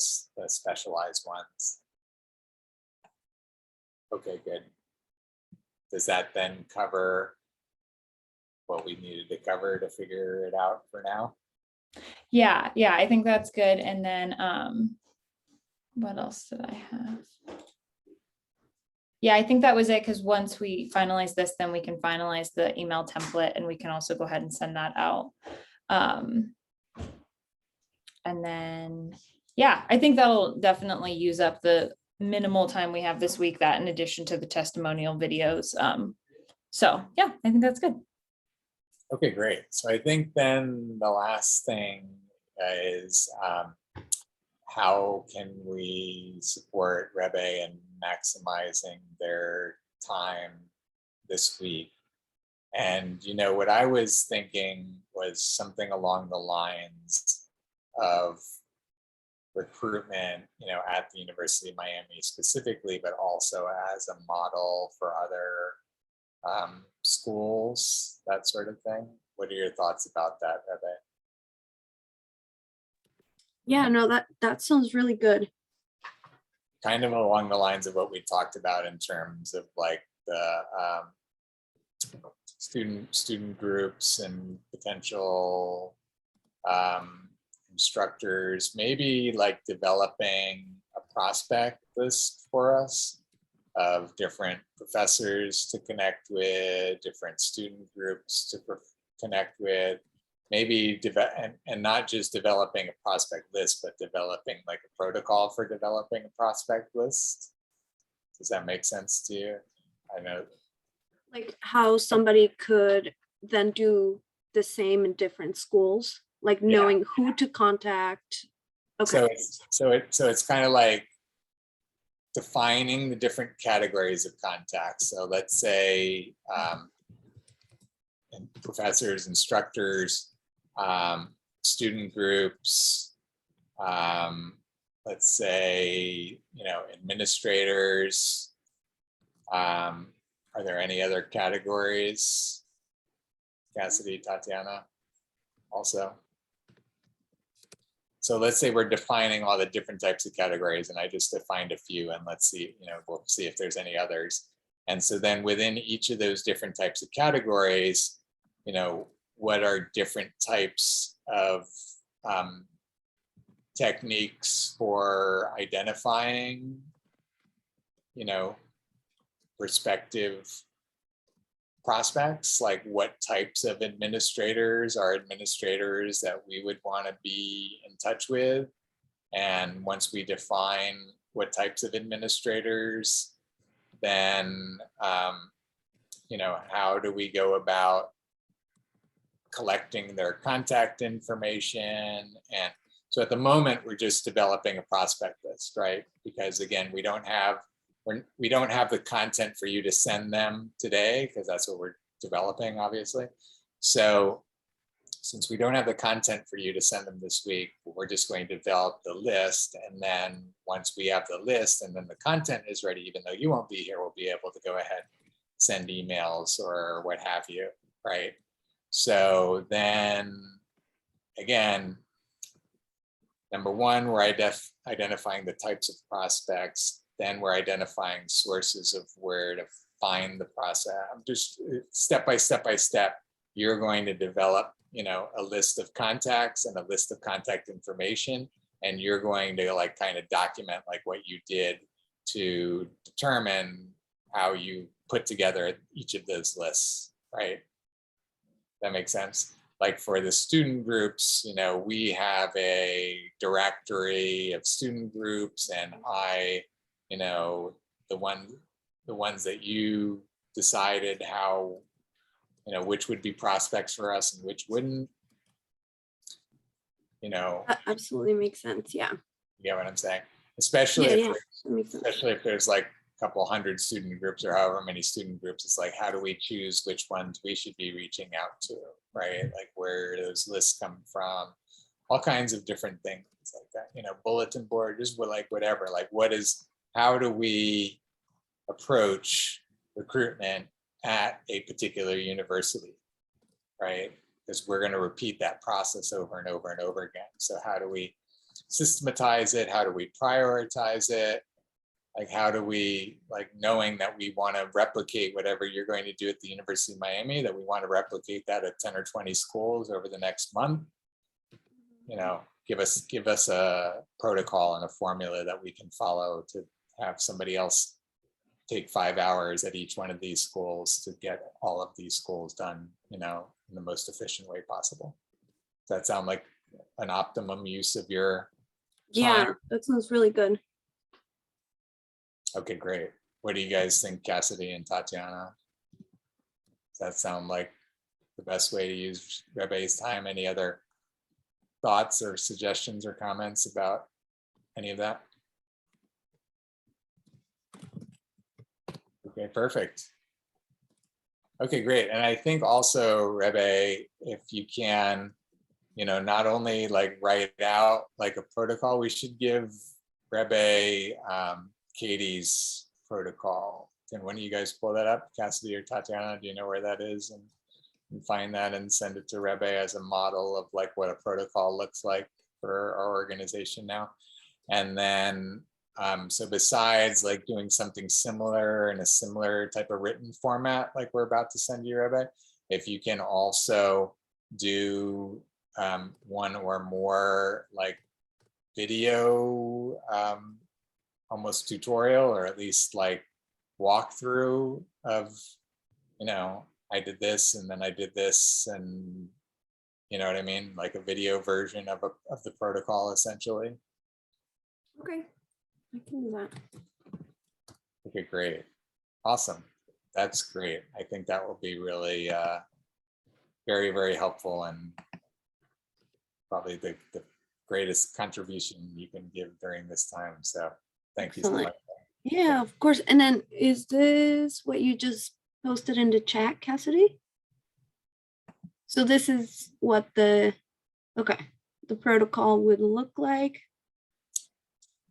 A: specialized ones. Okay, good. does that then cover what we needed to cover to figure it out for now?
C: Yeah, yeah, I think that's good. And then what else did I have? Yeah, I think that was it, because once we finalize this, then we can finalize the email template and we can also go ahead and send that out. And then, yeah, I think that'll definitely use up the minimal time we have this week, that in addition to the testimonial videos. So yeah, I think that's good.
A: Okay, great. So I think then the last thing is how can we support Rebe in maximizing their time this week? And you know, what I was thinking was something along the lines of recruitment, you know, at the University of Miami specifically, but also as a model for other schools, that sort of thing. What are your thoughts about that, Rebe?
D: Yeah, no, that sounds really good.
A: Kind of along the lines of what we talked about in terms of like the student groups and potential instructors, maybe like developing a prospect list for us of different professors to connect with, different student groups to connect with, maybe and not just developing a prospect list, but developing like a protocol for developing a prospect list. Does that make sense to you? I know.
D: Like how somebody could then do the same in different schools, like knowing who to contact. Okay.
A: So it's kind of like defining the different categories of contacts. So let's say professors, instructors, student groups, let's say, you know, administrators. Are there any other categories? Cassidy, Tatiana, also. So let's say we're defining all the different types of categories, and I just defined a few, and let's see, you know, we'll see if there's any others. And so then within each of those different types of categories, you know, what are different types of techniques for identifying, you know, prospective prospects, like what types of administrators are administrators that we would want to be in touch with. And once we define what types of administrators, then, you know, how do we go about collecting their contact information? And so at the moment, we're just developing a prospect list, right? Because again, we don't have the content for you to send them today, because that's what we're developing, obviously. So since we don't have the content for you to send them this week, we're just going to develop the list. And then once we have the list and then the content is ready, even though you won't be here, we'll be able to go ahead, send emails or what have you, right? So then again, number one, we're identifying the types of prospects. Then we're identifying sources of where to find the process. I'm just step by step, you're going to develop, you know, a list of contacts and a list of contact information. And you're going to like kind of document like what you did to determine how you put together each of those lists, right? That makes sense. Like for the student groups, you know, we have a directory of student groups, and you know, the ones that you decided how, you know, which would be prospects for us and which wouldn't, you know.
D: That absolutely makes sense. Yeah.
A: You get what I'm saying? Especially if there's like a couple hundred student groups or however many student groups, it's like, how do we choose which ones we should be reaching out to, right? Like where those lists come from, all kinds of different things like that, you know, bulletin board, just like whatever, like how do we approach recruitment at a particular university, right? Because we're going to repeat that process over and over and over again. So how do we systematize it? How do we prioritize it? Like, how do we, like, knowing that we want to replicate whatever you're going to do at the University of Miami, that we want to replicate that at 10 or 20 schools over the next month, you know, give us a protocol and a formula that we can follow to have somebody else take 5 hours at each one of these schools to get all of these schools done, you know, in the most efficient way possible. Does that sound like an optimum use of your
D: Yeah,
A: time?
D: that sounds really good.
A: Okay, great. What do you guys think, Cassidy and Tatiana? Does that sound like the best way to use Rebe's time? Any other thoughts or suggestions or comments about any of that? Okay, perfect. Okay, great. And I think also, Rebe, if you can, you know, not only like write out like a protocol, we should give Rebe Katie's protocol. Can one of you guys pull that up? Cassidy or Tatiana, do you know where that is? And find that and send it to Rebe as a model of like what a protocol looks like for our organization now. And then, so besides like doing something similar in a similar type of written format, like we're about to send you, Rebe, if you can also do one or more like video, almost tutorial, or at least like walkthrough of, you know, I did this and then I did this, and you know what I mean? Like a video version of the protocol essentially.
D: Okay, I can do that.
A: Okay, great. Awesome. That's great. I think that will be really very, very helpful, and probably the greatest contribution you can give during this time. So thank you so
D: Excellent.
A: much.
D: Yeah, of course. And then is this what you just posted in the chat, Cassidy? So this is what the protocol would look like.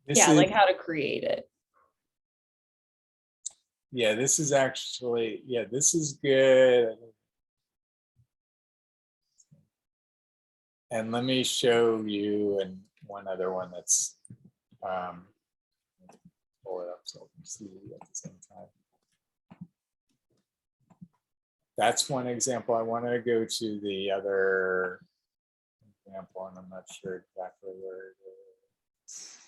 A: This
C: Yeah,
A: is,
C: like how to create it.
A: yeah, this is actually, yeah, this is good. And let me show you and one other one that's, pull it up so I can see at the same time. That's one example. I want to go to the other example, and I'm not sure exactly where it is.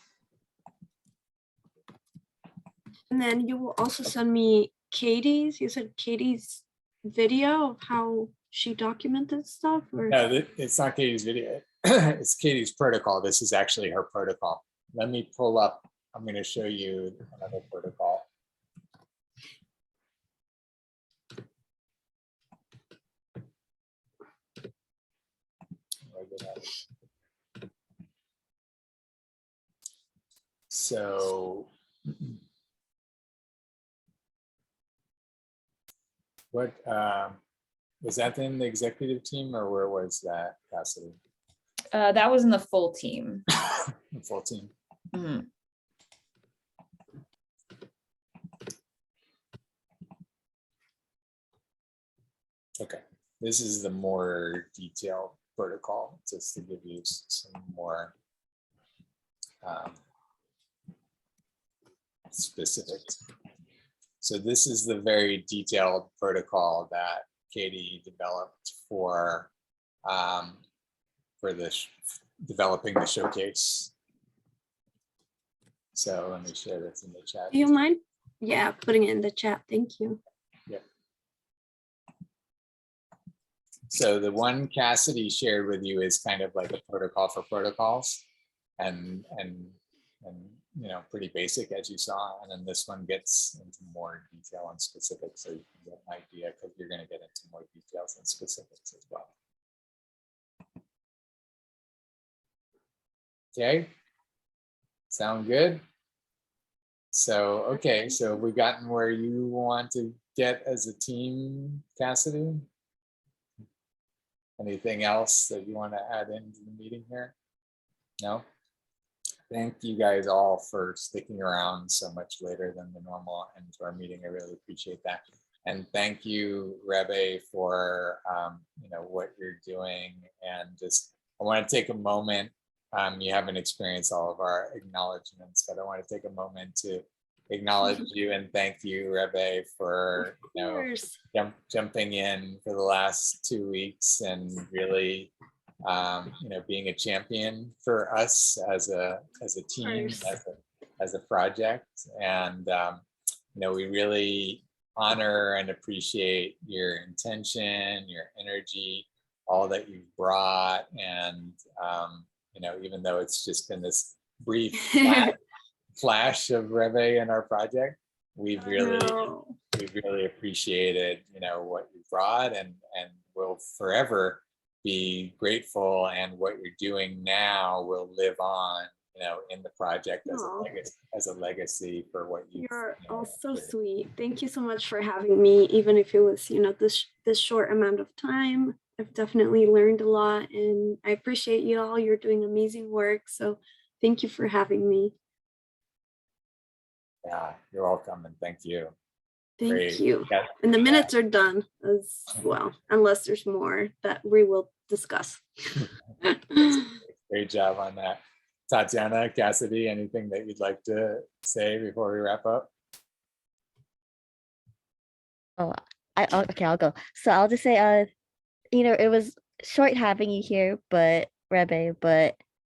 D: And then you will also send me Katie's, you said Katie's video of how she documented stuff, or?
A: No, it's not Katie's video. It's Katie's protocol. This is actually her protocol. Let me pull up. I'm going to show you another protocol. So what was that in the executive team, or where was that, Cassidy?
C: That was in the full team.
A: The full team.
C: Mhm.
A: Okay, this is the more detailed protocol, just to give you some more specifics. So this is the very detailed protocol that Katie developed for developing the showcase. So let me share this in the chat.
D: Do you mind? Yeah, putting it in the chat. Thank you.
A: Yep. So the one Cassidy shared with you is kind of like a protocol for protocols, and you know, pretty basic as you saw. And then this one gets into more detail and specifics, so you can get an idea, because you're going to get into more details and specifics as well. Okay, sound good? So, okay, so have we gotten where you want to get as a team, Cassidy? Anything else that you want to add into the meeting here? No? Thank you guys all for sticking around so much later than the normal end to our meeting. I really appreciate that. And thank you, Rebe, for you know, what you're doing. And just, I want to take a moment. You haven't experienced all of our acknowledgements, but I want to take a moment to acknowledge you and thank you, Rebe, for
D: Of course.
A: jumping in for the last 2 weeks and really being a champion for us as a team,
D: course.
A: as a project. And we really honor and appreciate your intention, your energy, all that you've brought. And even though it's just been this brief flash of Rebe in our project, we've really appreciated what you brought, and will forever be grateful, and what you're doing now will live on in the project as a legacy for what
D: You're all so sweet. Thank you so much for having me, even if it was this short amount of time. I've definitely learned a lot, and I appreciate you all. You're doing amazing work, so thank you for having me.
A: Yeah, you're welcome, and thank you.
D: Thank
A: Great.
D: you.
A: Yeah.
D: And the minutes are done as well, unless there's more that we will discuss.
A: Great job on that. Tatiana, Cassidy, anything that you'd like to say before we wrap up?
B: Okay, I'll go. So I'll just say, it was short having you here, but Rebe,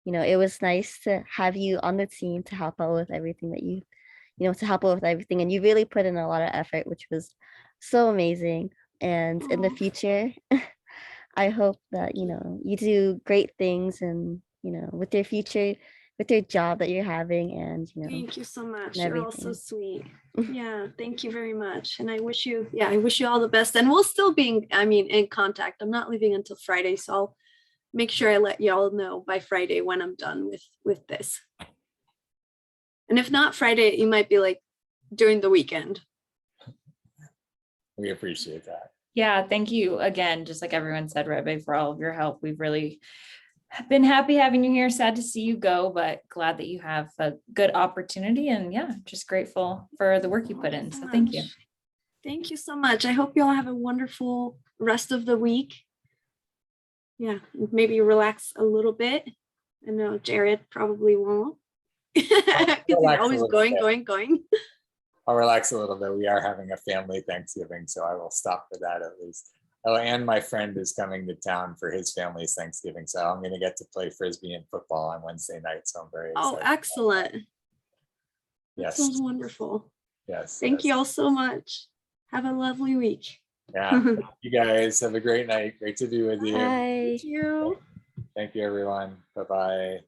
B: it was nice to have you on the team to help out with everything that and you really put in a lot of effort, which was so amazing. And in the future, I hope that, you do great things, and, with your job that you're having, and,
D: Thank you so much.
B: and
D: You're all so
B: everything.
D: sweet. Yeah, thank you very much. And I wish you all the best. And we'll still be, in contact. I'm not leaving until Friday, so I'll make sure I let y'all know by Friday when I'm done with this. And if not Friday, you might be like during the weekend.
A: We appreciate that.
C: Yeah, thank you again, just like everyone said, Rebe, for all of your help. We've really been happy having you here. Sad to see you go, but glad that you have a good opportunity, and just grateful for the work you put in. So thank you.
D: Thank you so much. I hope you all have a wonderful rest of the week. Yeah, maybe relax a little bit. I know Jared probably won't. Because he's always going.
A: I'll relax a little bit. We are having a family Thanksgiving, so I will stop for that at least. Oh, and my friend is coming to town for his family's Thanksgiving, so I'm going to get to play Frisbee and football on Wednesday night, so I'm very excited.
D: Oh, excellent.
A: Yes.
D: That sounds wonderful.
A: Yes.
D: Thank you all so much. Have a lovely week.
A: Yeah. You guys have a great night. Great to be with you.
B: Bye.
D: Thank you.
A: Thank you, everyone. Bye-bye.